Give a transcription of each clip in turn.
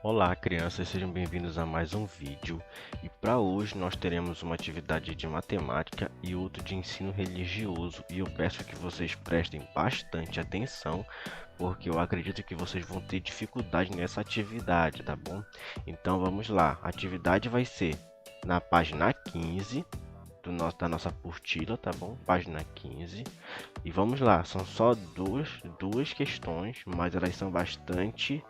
Olá, crianças, sejam bem-vindos a mais um vídeo. E para hoje nós teremos uma atividade de matemática e outro de ensino religioso. E eu peço que vocês prestem bastante atenção, porque eu acredito que vocês vão ter dificuldade nessa atividade, tá bom? Então vamos lá. A atividade vai ser na página 15 da nossa apostila, tá bom? Página 15. E vamos lá, são só duas questões, mas elas são bastante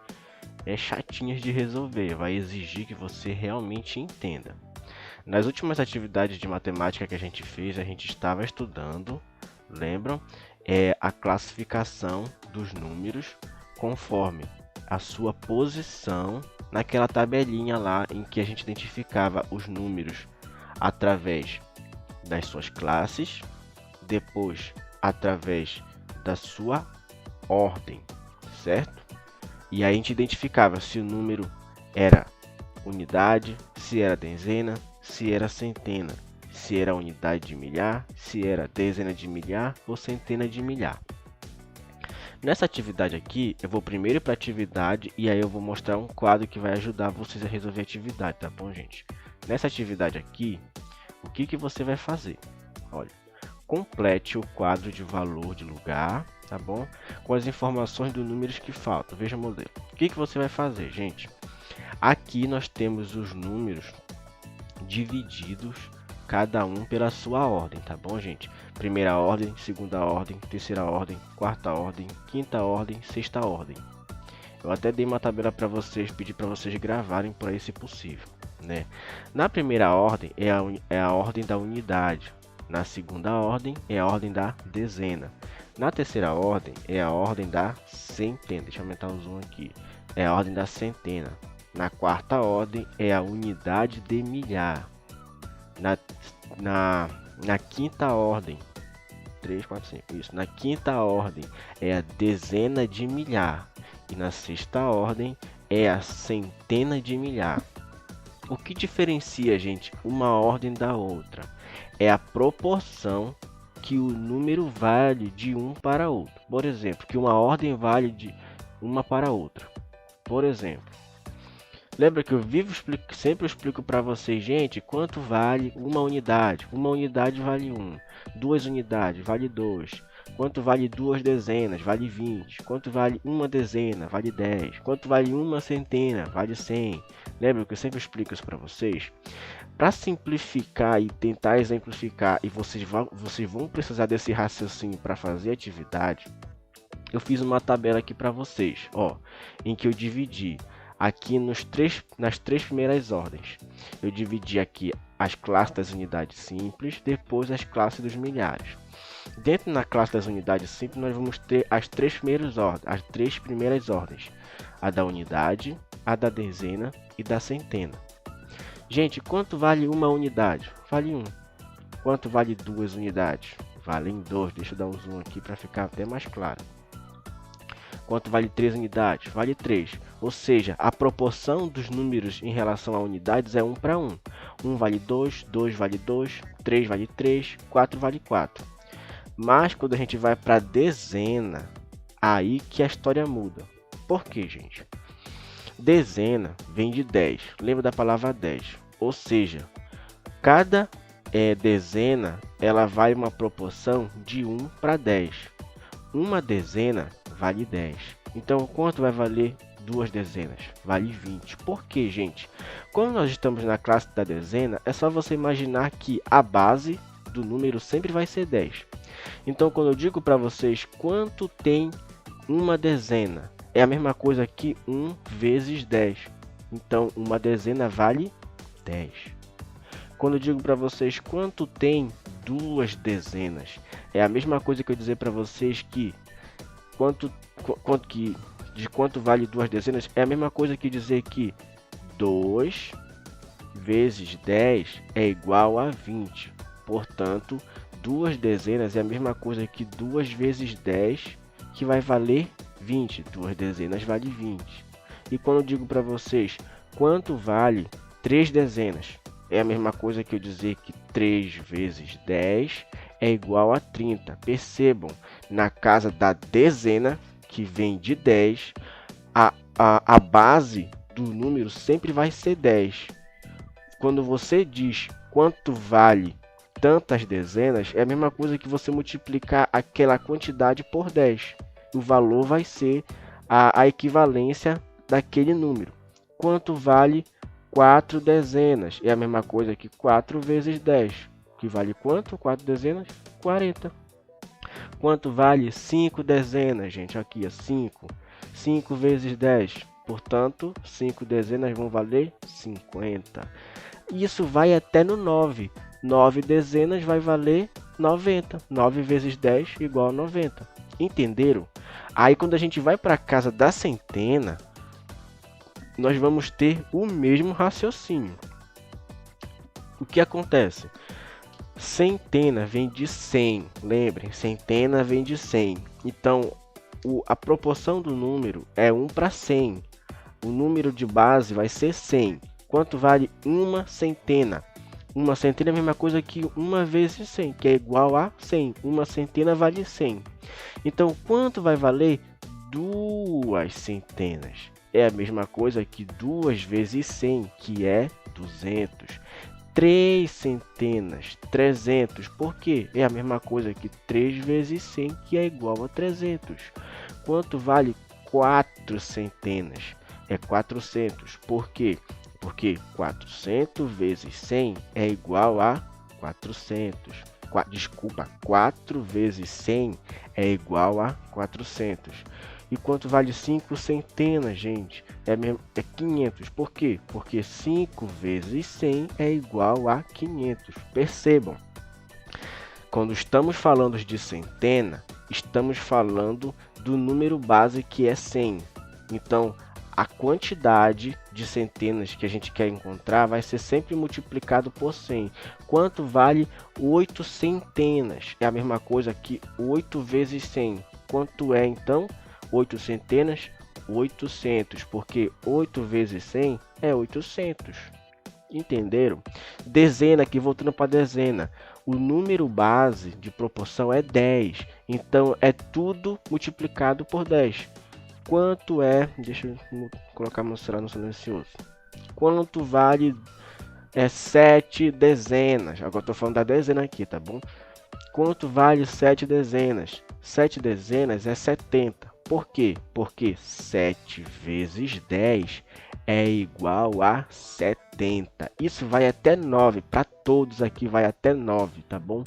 chatinhas de resolver, vai exigir que você realmente entenda. Nas últimas atividades de matemática que a gente fez, a gente estava estudando, lembram? A classificação dos números conforme a sua posição naquela tabelinha lá em que a gente identificava os números através das suas classes, depois através da sua ordem, certo? E aí a gente identificava se o número era unidade, se era dezena, se era centena, se era unidade de milhar, se era dezena de milhar ou centena de milhar. Nessa atividade aqui, eu vou primeiro para a atividade e aí eu vou mostrar um quadro que vai ajudar vocês a resolver a atividade, tá bom, gente? Nessa atividade aqui, o que você vai fazer? Olha, complete o quadro de valor de lugar, tá bom? Com as informações dos números que faltam. Veja o modelo. O que você vai fazer, gente? Aqui nós temos os números divididos, cada um pela sua ordem, tá bom, gente? Primeira ordem, segunda ordem, terceira ordem, quarta ordem, quinta ordem, sexta ordem. Eu até dei uma tabela para vocês, pedi para vocês gravarem por aí se possível, né? Na primeira ordem é a ordem da unidade. Na segunda ordem é a ordem da dezena. Na terceira ordem é a ordem da centena. Deixa eu aumentar o zoom aqui. É a ordem da centena. Na quarta ordem é a unidade de milhar. Na quinta ordem, 3, 4, 5, isso. Na quinta ordem é a dezena de milhar. E na sexta ordem é a centena de milhar. O que diferencia, gente, uma ordem da outra? É a proporção que o número vale de um para outro. Por exemplo, que uma ordem vale de uma para outra. Por exemplo, lembra que eu sempre explico para vocês, gente, quanto vale uma unidade? Uma unidade vale 1. Duas unidades vale 2. Quanto vale duas dezenas? Vale 20. Quanto vale uma dezena? Vale 10. Quanto vale uma centena? Vale 100. Lembra que eu sempre explico isso para vocês? Para simplificar e tentar exemplificar, e vocês vão precisar desse raciocínio para fazer a atividade, eu fiz uma tabela aqui para vocês, ó, em que eu dividi aqui nas três primeiras ordens. Eu dividi aqui as classes das unidades simples, depois as classes dos milhares. Dentro da classe das unidades simples, nós vamos ter as três primeiras ordens: a da unidade, a da dezena e da centena. Gente, quanto vale uma unidade? Vale 1. Quanto vale duas unidades? Valem 2. Deixa eu dar um zoom aqui para ficar até mais claro. Quanto vale 3 unidades? Vale 3. Ou seja, a proporção dos números em relação a unidades é 1 para 1. 1 vale 2, 2 vale 2, 3 vale 3, 4 vale 4. Mas quando a gente vai para dezena, aí que a história muda. Por quê, gente? Dezena vem de 10. Lembra da palavra 10. Ou seja, cada dezena ela vale uma proporção de 1 para 10. Uma dezena vale 10. Então, quanto vai valer duas dezenas? Vale 20. Por quê, gente? Quando nós estamos na classe da dezena, é só você imaginar que a base do número sempre vai ser 10. Então, quando eu digo para vocês quanto tem uma dezena, é a mesma coisa que 1 vezes 10. Então, uma dezena vale 10. Quando eu digo para vocês quanto tem duas dezenas, é a mesma coisa que eu dizer para vocês que quanto vale duas dezenas, é a mesma coisa que dizer que 2 vezes 10 é igual a 20. Portanto, duas dezenas é a mesma coisa que 2 vezes 10, que vai valer 20. Duas dezenas vale 20. E quando eu digo para vocês quanto vale 3 dezenas, é a mesma coisa que eu dizer que 3 vezes 10 é igual a 30. Percebam, na casa da dezena, que vem de 10, a base do número sempre vai ser 10. Quando você diz quanto vale tantas dezenas, é a mesma coisa que você multiplicar aquela quantidade por 10. O valor vai ser a equivalência daquele número. Quanto vale 4 dezenas? É a mesma coisa que 4 vezes 10. Que vale quanto? 4 dezenas? 40. Quanto vale 5 dezenas, gente? Aqui, é 5. 5 vezes 10. Portanto, 5 dezenas vão valer 50. Isso vai até no 9. 9 dezenas vai valer 90. 9 vezes 10 igual a 90. Entenderam? Aí, quando a gente vai para a casa da centena, nós vamos ter o mesmo raciocínio. O que acontece? Centena vem de 100. Lembrem, centena vem de 100. Então, a proporção do número é 1 para 100. O número de base vai ser 100. Quanto vale uma centena? Uma centena é a mesma coisa que 1 vezes 100, que é igual a 100. Uma centena vale 100. Então, quanto vai valer 2 centenas? É a mesma coisa que 2 vezes 100, que é 200. 3 centenas, 300. Por quê? É a mesma coisa que 3 vezes 100, que é igual a 300. Quanto vale 4 centenas? É 400. Por quê? Porque 400 vezes 100 é igual a 400. Desculpa, 4 vezes 100 é igual a 400. E quanto vale 5 centenas, gente? É 500. Por quê? Porque 5 vezes 100 é igual a 500. Percebam, quando estamos falando de centena, estamos falando do número base que é 100. Então, a quantidade de centenas que a gente quer encontrar vai ser sempre multiplicado por 100. Quanto vale 8 centenas? É a mesma coisa que 8 vezes 100. Quanto é, então? 8 centenas? 800, porque 8 vezes 100 é 800. Entenderam? Dezena, aqui voltando para dezena. O número base de proporção é 10. Então, é tudo multiplicado por 10. Quanto é... Deixa eu colocar mostrar no silencioso. Quanto vale 7 dezenas? Agora estou falando da dezena aqui, tá bom? Quanto vale 7 dezenas? 7 dezenas é 70. Por quê? Porque 7 vezes 10 é igual a 70. Isso vai até 9. Para todos aqui vai até 9, tá bom?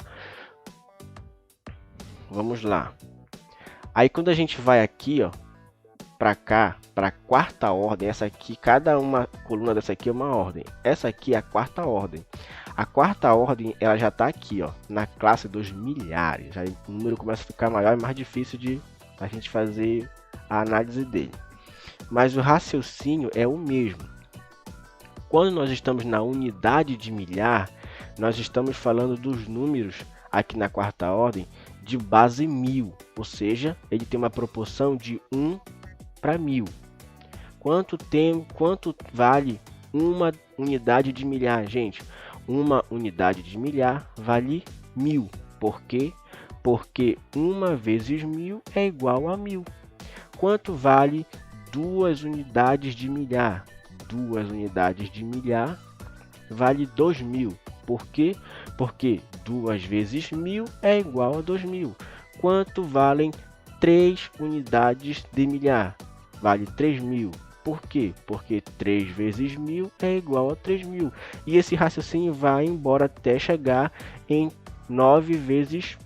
Vamos lá. Aí quando a gente vai aqui, ó, para cá, para a quarta ordem, essa aqui, cada uma coluna dessa aqui é uma ordem. Essa aqui é a quarta ordem. A quarta ordem, ela já está aqui, ó, na classe dos milhares. Aí o número começa a ficar maior e mais difícil de a gente fazer a análise dele. Mas o raciocínio é o mesmo. Quando nós estamos na unidade de milhar, nós estamos falando dos números aqui na quarta ordem de base 1000, ou seja, ele tem uma proporção de 1 para 1000. Quanto vale uma unidade de milhar, gente? Uma unidade de milhar vale 1000. Por quê? Porque 1 vezes 1000 é igual a 1000. Quanto vale 2 unidades de milhar? 2 unidades de milhar vale 2000. Por quê? Porque 2 vezes 1000 é igual a 2000. Quanto valem 3 unidades de milhar? Vale 3000. Por quê? Porque 3 vezes 1000 é igual a 3000. E esse raciocínio vai embora até chegar em 9 vezes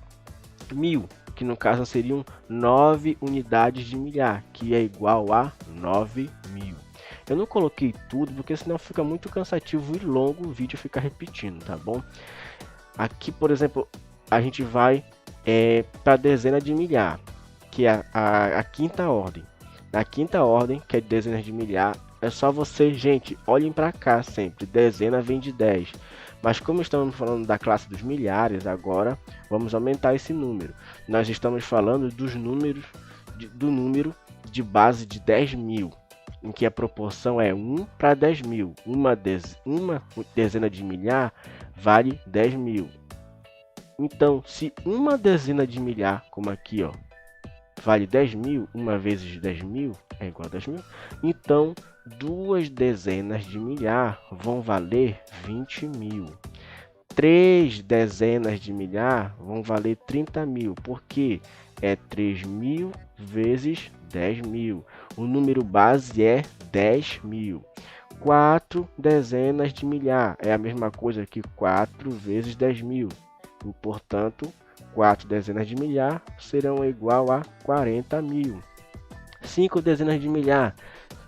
1000, que no caso seriam 9 unidades de milhar, que é igual a 9000. Eu não coloquei tudo, porque senão fica muito cansativo e longo o vídeo ficar repetindo, tá bom? Aqui, por exemplo, a gente vai para a dezena de milhar, que é a quinta ordem. Na quinta ordem, que é dezenas de milhar, é só você, gente, olhem para cá sempre. Dezena vem de 10. Mas como estamos falando da classe dos milhares, agora vamos aumentar esse número. Nós estamos falando dos números do número de base de 10.000, em que a proporção é 1 para 10.000. Uma dezena de milhar vale 10.000. Então, se uma dezena de milhar, como aqui, ó, vale 10.000, 1 vezes 10.000 é igual a 10.000. Então, 2 dezenas de milhar vão valer 20.000. 3 dezenas de milhar vão valer 30.000, porque é 3.000 vezes 10.000. O número base é 10.000. 4 dezenas de milhar é a mesma coisa que 4 vezes 10.000. E, portanto, 4 dezenas de milhar serão igual a 40.000. 5 dezenas de milhar,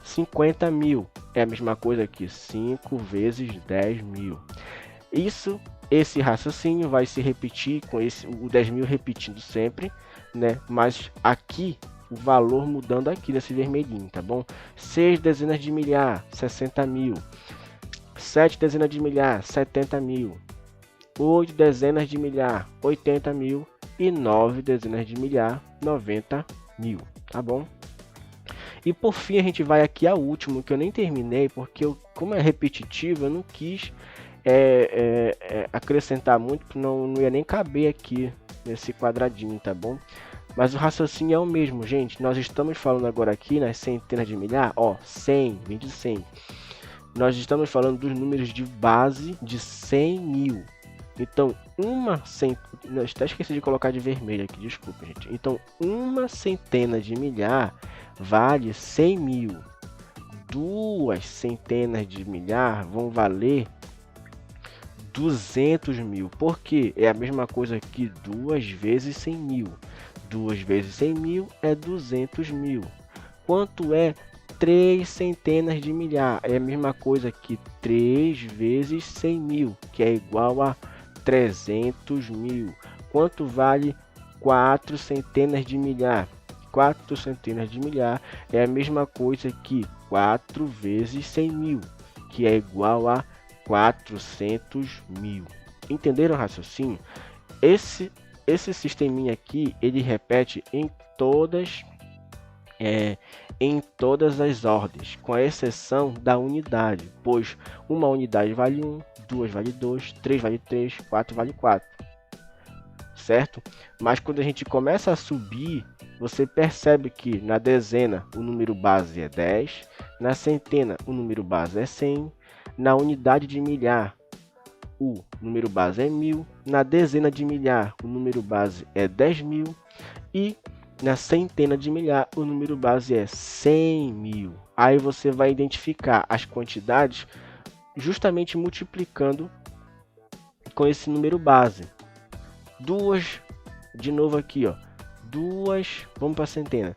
50.000. É a mesma coisa que 5 vezes 10.000. Esse raciocínio vai se repetir com o 10.000 repetindo sempre, né? Mas aqui o valor mudando aqui nesse vermelhinho, tá bom? 6 dezenas de milhar, 60.000. 7 dezenas de milhar, 70.000. 8 dezenas de milhar, 80.000. E 9 dezenas de milhar, 90.000, tá bom? E por fim a gente vai aqui ao último, que eu nem terminei, porque como é repetitivo, eu não quis acrescentar muito, porque não ia nem caber aqui nesse quadradinho, tá bom? Mas o raciocínio é o mesmo, gente. Nós estamos falando agora aqui nas centenas de milhar, ó, 100, vem de 100. Nós estamos falando dos números de base de 100.000. Então, até esqueci de colocar de vermelho aqui, desculpa, gente. Então, uma centena de milhar vale 100.000. 2 centenas de milhar vão valer 200.000. Por quê? É a mesma coisa que 2 vezes 100.000. 2 vezes 100.000 é 200.000. Quanto é 3 centenas de milhar? É a mesma coisa que 3 vezes 100.000, que é igual a 300.000. Quanto vale 4 centenas de milhar? 4 centenas de milhar é a mesma coisa que 4 vezes 100.000, que é igual a 400.000. Entenderam o raciocínio? Esse sisteminha aqui, ele repete em todas as ordens, com a exceção da unidade, pois uma unidade vale 1, 2 vale 2, 3 vale 3, 4 vale 4, certo? Mas quando a gente começa a subir, você percebe que na dezena o número base é 10, na centena o número base é 100, na unidade de milhar o número base é 1.000, na dezena de milhar o número base é 10.000 e na centena de milhar o número base é 100.000. Aí você vai identificar as quantidades justamente multiplicando com esse número base. De novo aqui, ó, vamos para a centena.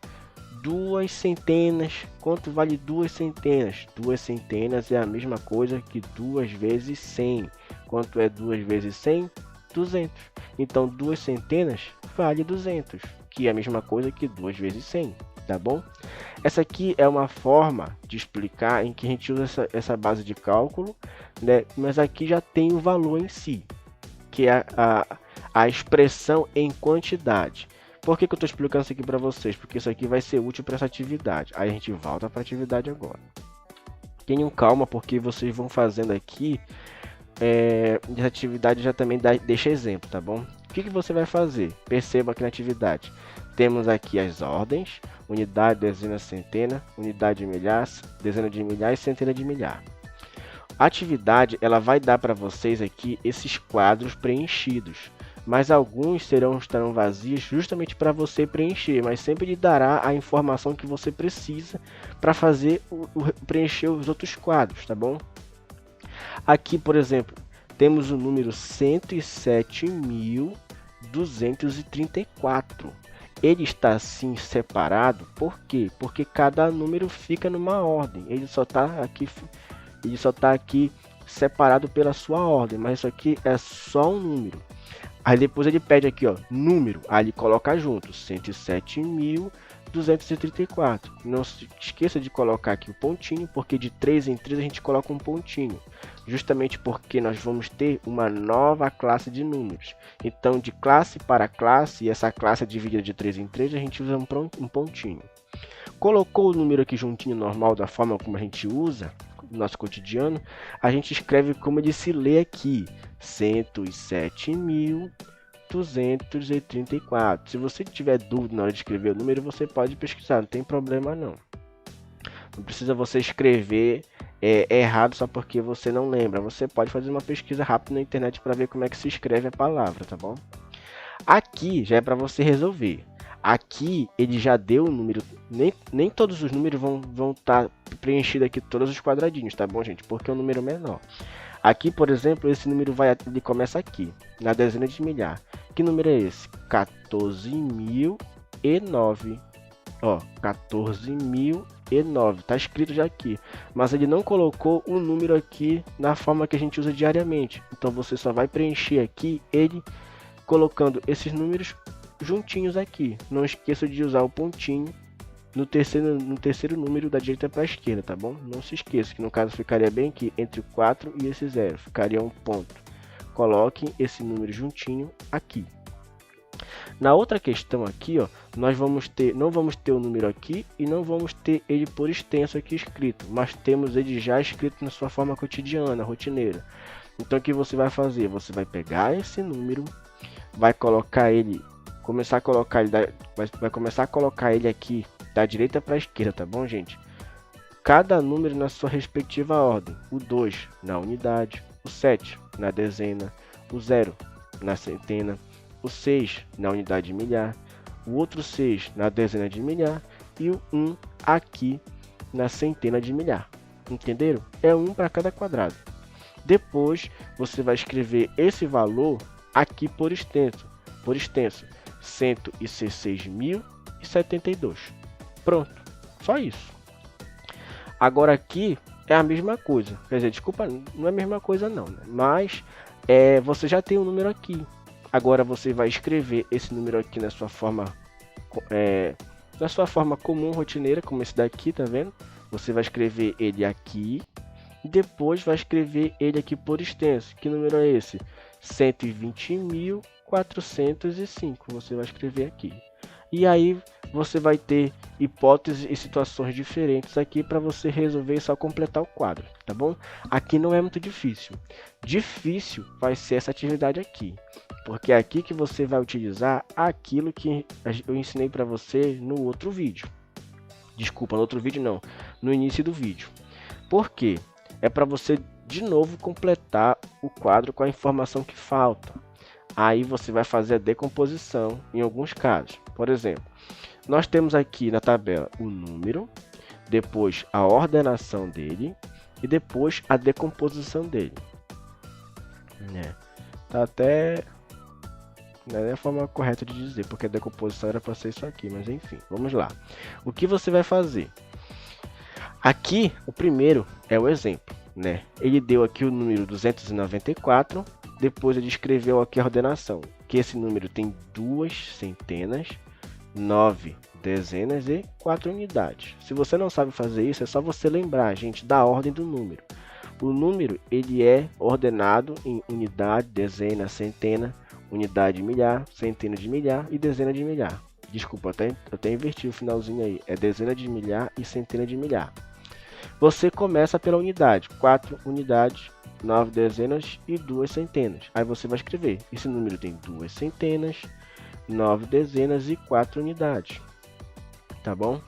2 centenas, quanto vale 2 centenas? 2 centenas é a mesma coisa que 2 vezes 100. Quanto é 2 vezes 100? 200. Então 2 centenas vale 200, que é a mesma coisa que 2 vezes 100, tá bom? Essa aqui é uma forma de explicar em que a gente usa essa base de cálculo, né? Mas aqui já tem o valor em si, que é a expressão em quantidade. Por que eu estou explicando isso aqui para vocês? Porque isso aqui vai ser útil para essa atividade. Aí a gente volta para a atividade agora. Tenham calma, porque vocês vão fazendo aqui. Essa atividade já também deixa exemplo, tá bom? O que você vai fazer? Perceba aqui na atividade. Temos aqui as ordens: unidade, dezena, centena, unidade de milhar, dezena de milhar e centena de milhar. A atividade ela vai dar para vocês aqui esses quadros preenchidos, mas alguns estarão vazios justamente para você preencher, mas sempre lhe dará a informação que você precisa para fazer preencher os outros quadros, tá bom? Aqui, por exemplo, temos o número 107.234. Ele está assim separado, por quê? Porque cada número fica numa ordem. Ele só está aqui separado pela sua ordem, mas isso aqui é só um número. Aí depois ele pede aqui, ó, número, aí ele coloca junto 107.234. Não se esqueça de colocar aqui o pontinho, porque de 3 em 3 a gente coloca um pontinho, justamente porque nós vamos ter uma nova classe de números. Então, de classe para classe, e essa classe é dividida de 3 em 3, a gente usa um pontinho. Colocou o número aqui juntinho, normal, da forma como a gente usa no nosso cotidiano, a gente escreve como ele se lê aqui, 107.234. Se você tiver dúvida na hora de escrever o número, você pode pesquisar, não tem problema não. Não precisa você escrever errado só porque você não lembra. Você pode fazer uma pesquisa rápida na internet para ver como é que se escreve a palavra, tá bom? Aqui já é para você resolver. Aqui ele já deu o número, nem todos os números vão estar preenchidos aqui, todos os quadradinhos, tá bom, gente? Porque é um número menor. Aqui, por exemplo, esse número ele começa aqui, na dezena de milhar. Que número é esse? 14.009. Ó, 14.009. Tá escrito já aqui. Mas ele não colocou o número aqui na forma que a gente usa diariamente. Então você só vai preencher aqui ele colocando esses números juntinhos aqui. Não esqueça de usar o pontinho no terceiro número da direita para a esquerda, tá bom? Não se esqueça que no caso ficaria bem aqui entre o 4 e esse 0, ficaria um ponto. Coloque esse número juntinho aqui. Na outra questão aqui, ó, nós não vamos ter o número aqui e não vamos ter ele por extenso aqui escrito, mas temos ele já escrito na sua forma cotidiana, rotineira. Então o que você vai fazer? Você vai pegar esse número, vai colocar ele, vai começar a colocar ele aqui da direita para a esquerda, tá bom, gente? Cada número na sua respectiva ordem. O 2 na unidade, o 7 na dezena, o 0 na centena, o 6 na unidade de milhar, o outro 6 na dezena de milhar e o 1 aqui na centena de milhar. Entenderam? É 1 para cada quadrado. Depois você vai escrever esse valor aqui por extenso. 116.072. Pronto, só isso. Agora aqui é a mesma coisa. Quer dizer, desculpa, não é a mesma coisa não, né? Mas você já tem um número aqui. Agora você vai escrever esse número aqui na sua forma comum, rotineira, como esse daqui, tá vendo? Você vai escrever ele aqui e depois vai escrever ele aqui por extenso. Que número é esse? 120.405. Você vai escrever aqui. E aí você vai ter hipóteses e situações diferentes aqui para você resolver e só completar o quadro, tá bom? Aqui não é muito difícil. Difícil vai ser essa atividade aqui, porque é aqui que você vai utilizar aquilo que eu ensinei para você no outro vídeo. Desculpa, no outro vídeo não, no início do vídeo. Por quê? É para você de novo completar o quadro com a informação que falta. Aí você vai fazer a decomposição em alguns casos. Por exemplo, nós temos aqui na tabela o número, depois a ordenação dele e depois a decomposição dele. Tá até não é a forma correta de dizer, porque a decomposição era para ser isso aqui, mas enfim, vamos lá. O que você vai fazer? Aqui, o primeiro é o exemplo, né? Ele deu aqui o número 294, depois ele escreveu aqui a ordenação, que esse número tem 2 centenas, 9 dezenas e 4 unidades. Se você não sabe fazer isso, é só você lembrar, gente, da ordem do número. O número ele é ordenado em unidade, dezena, centena, unidade de milhar, centena de milhar e dezena de milhar. Desculpa, eu até inverti o finalzinho aí. É dezena de milhar e centena de milhar. Você começa pela unidade. 4 unidades, 9 dezenas e 2 centenas. Aí você vai escrever. Esse número tem 2 centenas, 9 dezenas e 4 unidades. Tá bom?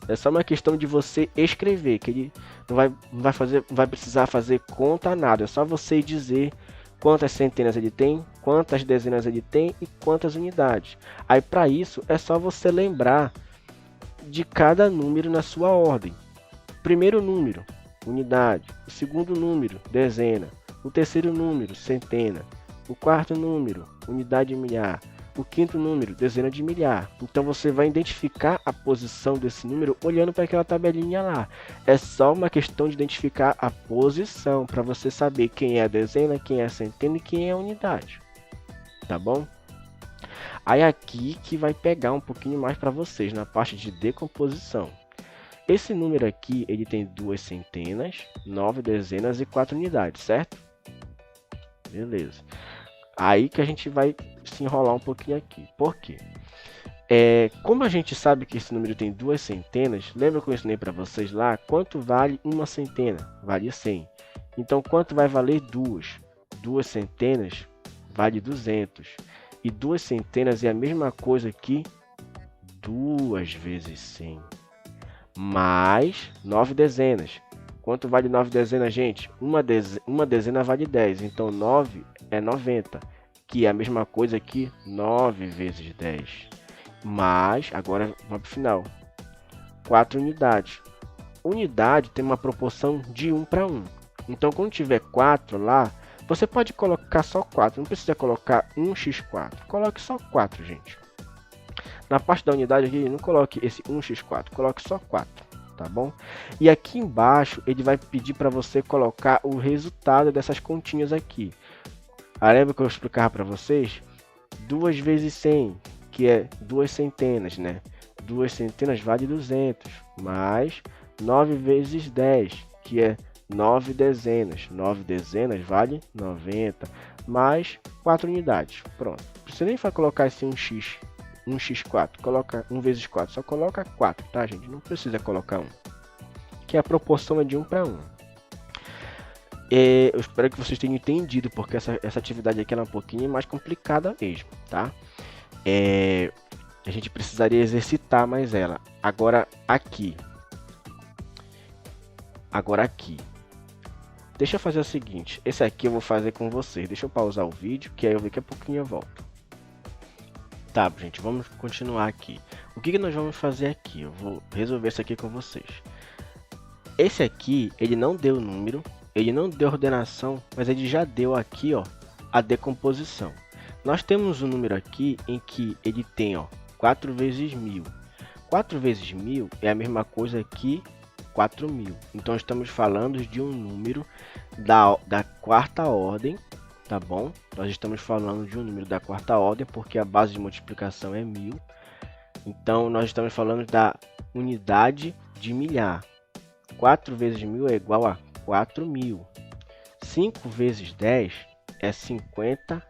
É só uma questão de você escrever, que ele não vai precisar fazer conta nada. É só você dizer quantas centenas ele tem, quantas dezenas ele tem e quantas unidades. Aí para isso é só você lembrar de cada número na sua ordem. Primeiro número, unidade. O segundo número, dezena. O terceiro número, centena. O quarto número, unidade de milhar. O quinto número, dezena de milhar. Então você vai identificar a posição desse número olhando para aquela tabelinha lá. É só uma questão de identificar a posição para você saber quem é a dezena, quem é a centena e quem é a unidade. Tá bom? Aí aqui que vai pegar um pouquinho mais para vocês na parte de decomposição. Esse número aqui, ele tem 2 centenas, 9 dezenas e 4 unidades, certo? Beleza. Aí que a gente vai se enrolar um pouquinho aqui. Por quê? Como a gente sabe que esse número tem 2 centenas, lembra que eu ensinei para vocês lá? Quanto vale uma centena? Vale 100. Então, quanto vai valer 2? 2 centenas vale 200. E 2 centenas é a mesma coisa que 2 vezes 100. mais 9 dezenas. Quanto vale 9 dezenas, gente? Uma dezena vale 10, então 9 é 90, que é a mesma coisa que 9 vezes 10. Mais, agora vamos para o final, 4 unidades. Unidade tem uma proporção de 1 para 1. Então, quando tiver 4 lá, você pode colocar só 4. Não precisa colocar 1x4. Coloque só 4, gente. Na parte da unidade aqui, não coloque esse 1x4. Coloque só 4, tá bom? E aqui embaixo, ele vai pedir para você colocar o resultado dessas continhas aqui. Lembra que eu explicava para vocês? 2 vezes 100, que é 2 centenas, né? 2 centenas vale 200, mais 9 vezes 10, que é 9 dezenas. 9 dezenas vale 90, mais 4 unidades. Pronto. Não precisa nem colocar esse 1x4. Coloca 1 vezes 4. Só coloca 4, tá, gente? Não precisa colocar 1. Que a proporção é de 1 para 1. Eu espero que vocês tenham entendido, porque essa atividade aqui é um pouquinho mais complicada mesmo, tá? A gente precisaria exercitar mais ela. Agora aqui. Deixa eu fazer o seguinte. Esse aqui eu vou fazer com vocês. Deixa eu pausar o vídeo, que aí eu daqui a pouquinho eu volto. Tá, gente, vamos continuar aqui. O que nós vamos fazer aqui? Eu vou resolver isso aqui com vocês. Esse aqui, ele não deu número, ele não deu ordenação, mas ele já deu aqui, ó, a decomposição. Nós temos um número aqui em que ele tem, ó, 4 vezes 1000. 4 vezes 1000 é a mesma coisa que 4000. Então estamos falando de um número da quarta ordem, tá bom? Nós estamos falando de um número da quarta ordem porque a base de multiplicação é 1000. Então nós estamos falando da unidade de milhar. 4 vezes 1000 é igual a 4000. 5 vezes 10 é 50.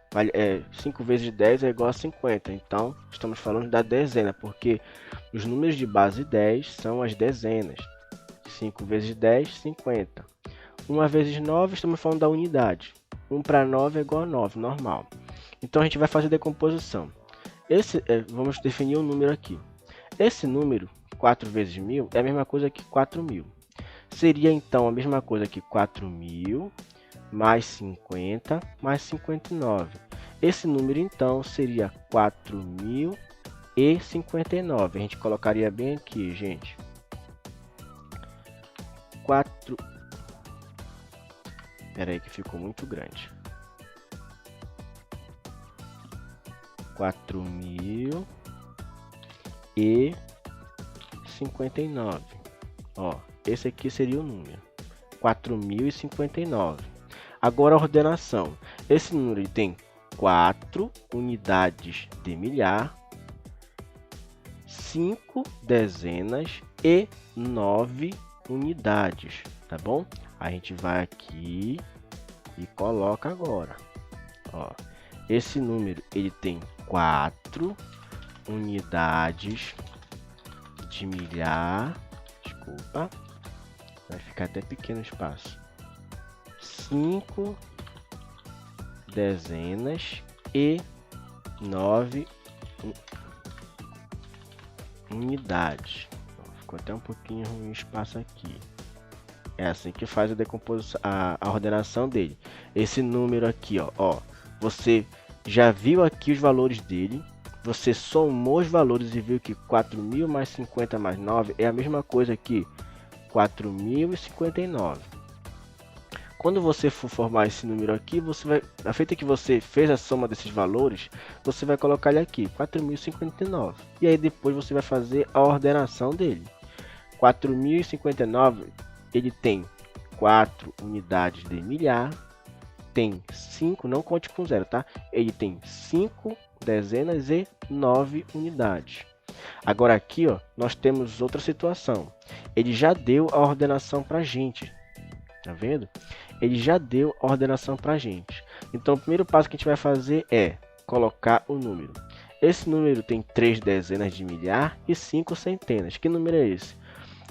5 vezes 10 é igual a 50. Então estamos falando da dezena, porque os números de base 10 são as dezenas. 5 vezes 10, 50. 1 vezes 9, estamos falando da unidade. 1 para 9 é igual a 9, normal. Então a gente vai fazer decomposição. Vamos definir um número aqui. Esse número, 4 vezes 1000, é a mesma coisa que 4000. Seria então a mesma coisa que 4000 mais 50 mais 59. Esse número então seria 4059. A gente colocaria bem aqui, gente. 4. Espera aí que ficou muito grande. 4059. Ó, esse aqui seria o número. 4059. Agora a ordenação. Esse número tem 4 unidades de milhar, 5 dezenas e 9 unidades, tá bom? A gente vai aqui e coloca agora. Ó, esse número ele tem 4 unidades de milhar. Desculpa, vai ficar até pequeno o espaço. 5 dezenas e 9 unidades. Ficou até um pouquinho ruim o espaço aqui. É assim que faz a decomposição, a ordenação dele. Esse número aqui, ó, você já viu aqui os valores dele. Você somou os valores e viu que 4000 mais 50 mais 9 é a mesma coisa que 4059. Quando você for formar esse número aqui, você vai, na feita que você fez a soma desses valores, você vai colocar ele aqui, 4059. E aí depois você vai fazer a ordenação dele. 4059, ele tem 4 unidades de milhar, tem 5, não conte com zero, tá? Ele tem 5 dezenas e 9 unidades. Agora aqui, ó, nós temos outra situação. Ele já deu a ordenação para a gente, tá vendo? Ele já deu a ordenação para a gente. Então, o primeiro passo que a gente vai fazer é colocar o número. Esse número tem 3 dezenas de milhar e 5 centenas. Que número é esse?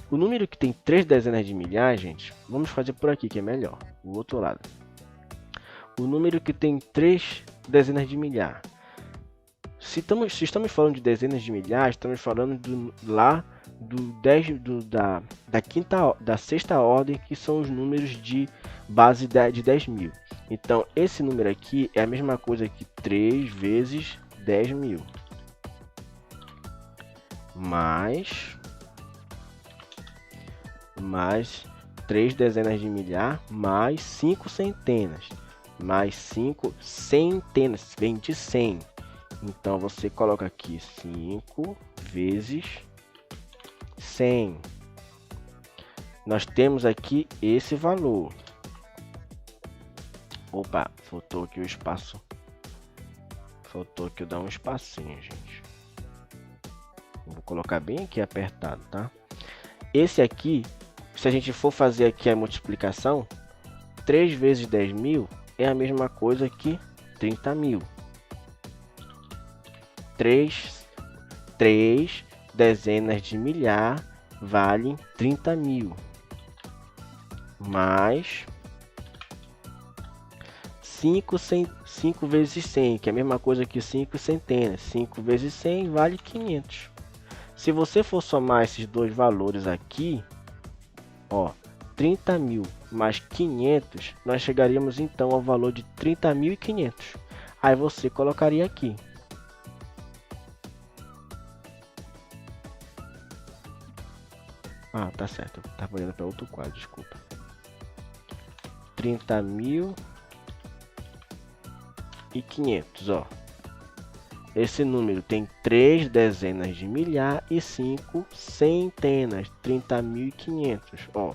O número que tem 3 dezenas de milhar, gente, vamos fazer por aqui que é melhor, o outro lado. O número que tem 3 dezenas de milhar. Se estamos falando de dezenas de milhares, estamos falando lá da sexta ordem, que são os números de base de 10.000. Então, esse número aqui é a mesma coisa que 3 vezes 10.000. Mais 3 dezenas de milhar, mais 5 centenas, mais 5 centenas, vem de 100. Então, você coloca aqui 5 vezes 100. Nós temos aqui esse valor. Opa, faltou aqui o espaço. Faltou aqui eu dar um espacinho, gente. Vou colocar bem aqui apertado, tá? Esse aqui, se a gente for fazer aqui a multiplicação, 3 vezes 10.000 é a mesma coisa que 30.000. 3 dezenas de milhar valem 30.000. Mais 5 vezes 100, que é a mesma coisa que 5 centenas. 5 vezes 100 vale 500. Se você for somar esses dois valores aqui, ó, 30.000 mais 500, nós chegaríamos então ao valor de 30.500. Aí você colocaria aqui. Ah, tá certo. Estava olhando para outro quadro, desculpa. 30.500, ó. Esse número tem 3 dezenas de milhar e 5 centenas, 30.500, ó.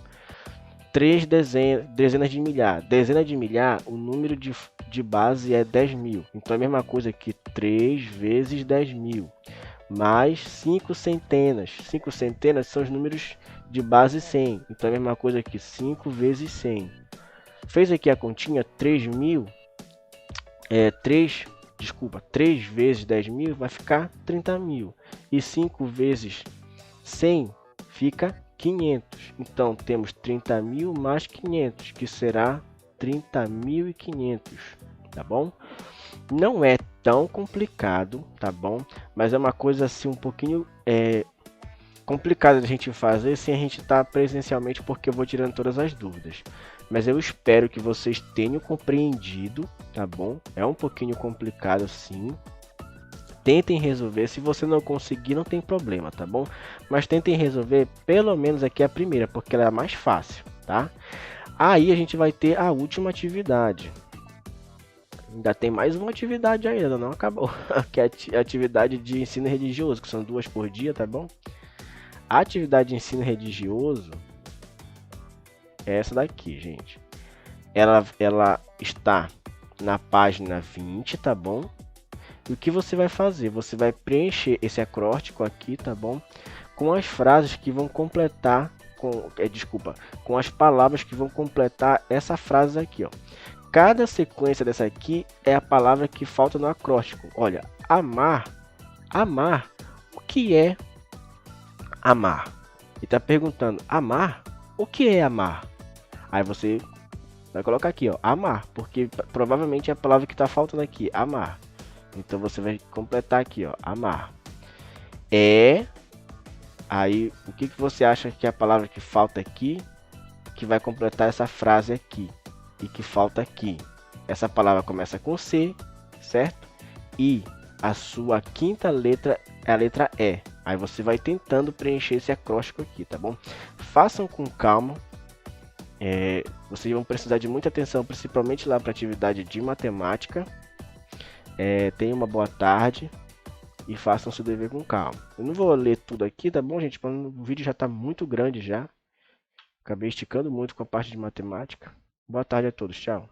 3 dezenas de milhar. Dezena de milhar, o número de base é 10.000. Então é a mesma coisa que 3 vezes 10.000. Mais 5 centenas. 5 centenas são os números de base 100. Então é a mesma coisa que 5 vezes 100. Fez aqui a continha, 3.000. 3 vezes 10.000 vai ficar 30.000. E 5 vezes 100 fica 500. Então temos 30.000 mais 500, que será 30.500, tá bom? Não é tão complicado, tá bom? Mas é uma coisa assim um pouquinho complicada de a gente fazer sem a gente estar presencialmente, porque eu vou tirando todas as dúvidas. Mas eu espero que vocês tenham compreendido, tá bom? É um pouquinho complicado sim. Tentem resolver. Se você não conseguir, não tem problema, tá bom? Mas tentem resolver pelo menos aqui a primeira, porque ela é a mais fácil, tá? Aí a gente vai ter a última atividade. Ainda tem mais uma atividade ainda, não acabou. Que é a atividade de ensino religioso, que são 2 por dia, tá bom? A atividade de ensino religioso é essa daqui, gente. Ela está na página 20, tá bom? E o que você vai fazer? Você vai preencher esse acróstico aqui, tá bom? Com as frases que vão completar, com as palavras que vão completar essa frase aqui, ó. Cada sequência dessa aqui é a palavra que falta no acróstico. Olha, amar, o que é amar? Ele está perguntando, amar? O que é amar? Aí você vai colocar aqui, ó, amar, porque provavelmente é a palavra que está faltando aqui, amar. Então você vai completar aqui, ó, amar. Aí o que você acha que é a palavra que falta aqui, que vai completar essa frase aqui e que falta aqui? Essa palavra começa com C, certo? E a sua quinta letra é a letra E. Aí você vai tentando preencher esse acróstico aqui, tá bom? Façam com calma. Vocês vão precisar de muita atenção, principalmente lá para a atividade de matemática. Tenham uma boa tarde e façam seu dever com calma. Eu não vou ler tudo aqui, tá bom, gente? O vídeo já está muito grande já. Acabei esticando muito com a parte de matemática. Boa tarde a todos, tchau.